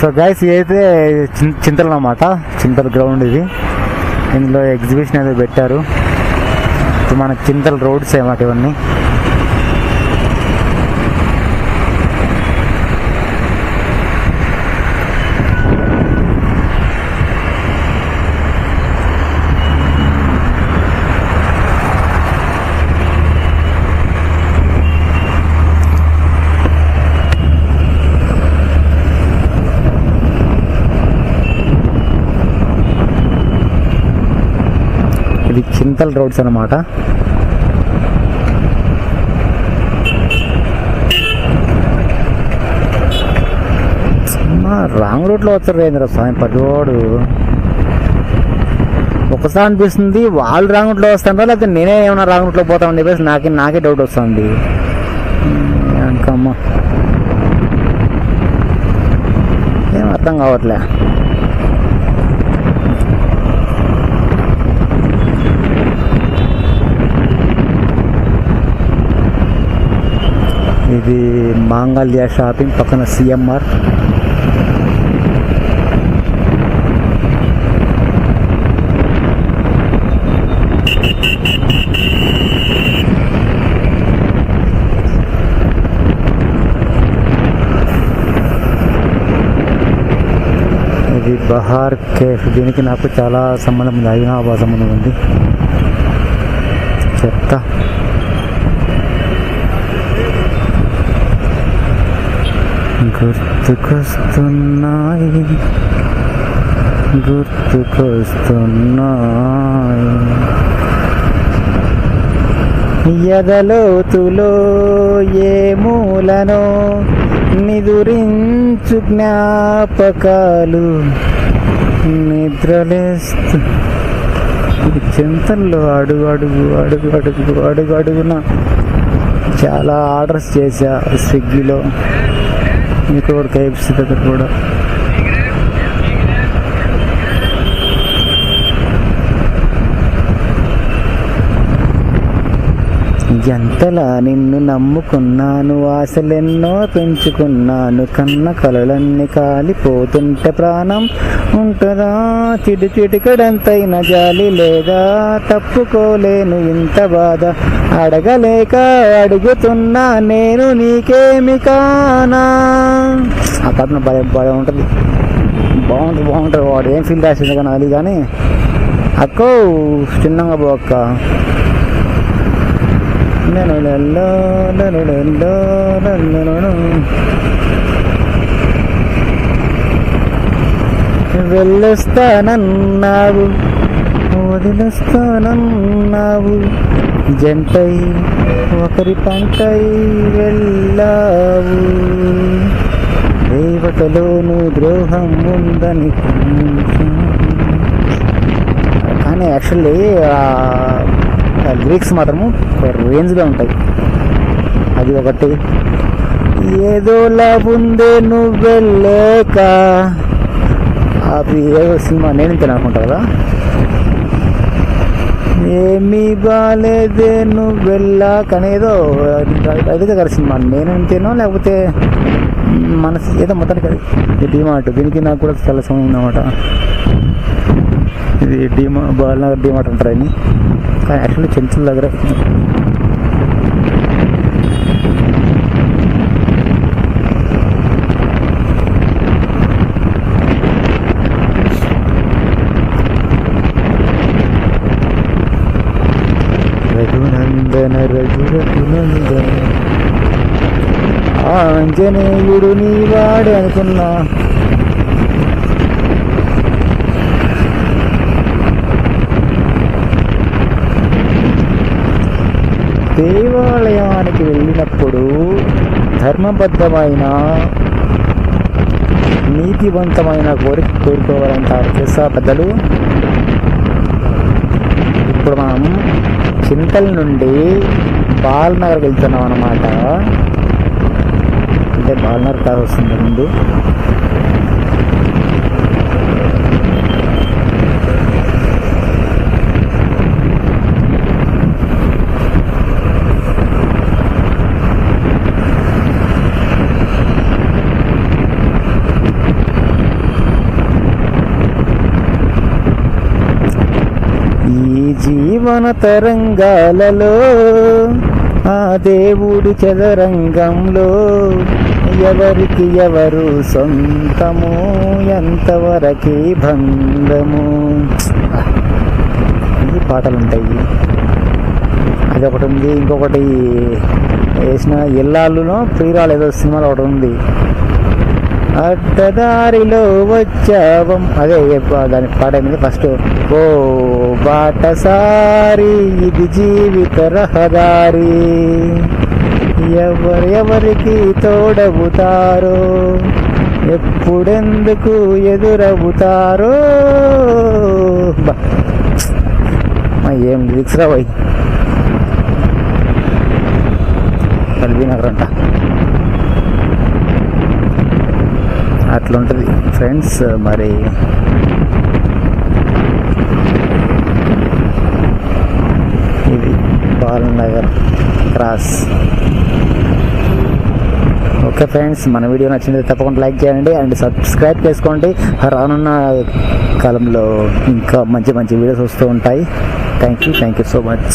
So guys ఇదైతే చింతలు అన్నమాట, చింతల గ్రౌండ్ ఇది. ఇందులో ఎగ్జిబిషన్ ఏదో పెట్టారు. ఇప్పుడు మన చింతల రోడ్స్ ఏమాట ఇవన్నీ. ఇది చింతల్ రోడ్స్ అన్నమాట. రాంగ్ రూట్లో వచ్చారు రేంద్ర స్వామి పదివాడు. ఒకసారి అనిపిస్తుంది వాళ్ళు రాంగ్ రూట్లో వస్తారా లేకపోతే నేనే ఏమైనా రాంగ్ రూట్లో పోతామని చెప్పేసి నాకే డౌట్ వస్తుంది. ఇంకమ్మా ఏం అర్థం కావట్లే. ఇది మాంగళ్య షాపింగ్ పక్కన సిఎంఆర్. ఇది బహార్ కేఫ్. దీనికి నాకు చాలా సంబంధం ఉంది, అవినాభావ సంబంధం ఉంది. చెప్తా. గుర్తుకొస్తున్నాయి ఎదలోతులో ఏ మూలనో నిదురించు జ్ఞాపకాలు నిద్రలేస్తూ. చింతల్లో అడుగున చాలా ఆర్డర్స్ చేశా స్విగ్గీలో, మీకు కూడా కేఎఫ్సీ దగ్గర కూడా. ఎంతలా నిన్ను నమ్ముకున్నాను, ఆశలెన్నో పెంచుకున్నాను, కన్న కలలన్నీ కాలిపోతుంటే ప్రాణం ఉంటుందా? చిటికడంతైన జాలి లేదా? తప్పుకోలేను ఇంత బాధ, అడగలేక అడుగుతున్నా నేను నీకేమి కానా. ఆ పాటను భలే ఉంటుంది, బాగుంటుంది. వాడు ఏం ఫీల్ రాసింది కానీ అది కానీ అక్కో చిన్నగా పోక్క. వెళ్ళొస్తానన్నావు వదిలేస్తానన్నావు, జంటై ఒకరి పంటై వెళ్ళావు, దేవతలోను ద్రోహం ఉందని. కానీ యాక్చువల్లీ లిరిక్స్ మాత్రము రేంజ్లో ఉంటాయి. అది ఒకటి. ఏదోలా ఉందే నువ్వెళ్ళాక, అది ఏదో సినిమా నేను తిననుకుంటా కదా. ఏమీ బాలేదే నువ్వెళ్ళాక అనేదో అది కదా సినిమా. నేను తినో లేకపోతే మనసు ఏదో మొత్తానికి అది డిమార్ట్. దీనికి నాకు కూడా చాలా సమయం అన్నమాట. ఇది బాలనగర్ డిమార్ట్ అంటారు అని, కానీ యాక్చువల్లీ చింతల దగ్గర. రఘునందన ఆంజనేయుడు నీవాడే అనుకున్నా. దేవాలయానికి వెళ్ళినప్పుడు ధర్మబద్ధమైన నీతివంతమైన కోరిక కోరుకోవాలంటారు తెలుసా పెద్దలు. ఇప్పుడు మనం చింతల నుండి బాలనగర్ వెళ్తున్నాం అన్నమాట. అంటే బాలనగర్ కార్ వస్తుంది ముందు. జీవన తరంగాలలో ఆ దేవుడు చదరంగంలో ఎవరికి ఎవరు సొంతము, ఎంతవరకి బంధము. ఈ పాటలు ఉంటాయి. అది ఒకటి ఉంది. ఇంకొకటి వేసిన ఇల్లాళ్ళులో ప్రియురాలు ఏదో సినిమాలో ఒకటి ఉంది. అడ్డదారిలో వచ్చావం, అదే దాని పాట మీద ఫస్ట్ ఓ బాటసారి ఇది జీవిత రహదారి, ఎవరెవరికి తోడవుతారో ఎప్పుడెందుకు ఎదురవుతారో. ఏం లిరిక్స్ రా పోయి కలిపి నగరంట. అట్లుంటుంది ఫ్రెండ్స్. మరి ఇది బాలనగర్ క్రాస్. ఓకే ఫ్రెండ్స్, మన వీడియో నచ్చింది తప్పకుండా లైక్ చేయండి అండ్ సబ్స్క్రైబ్ చేసుకోండి. రానున్న కాలంలో ఇంకా మంచి మంచి వీడియోస్ వస్తూ ఉంటాయి. Thank you so much.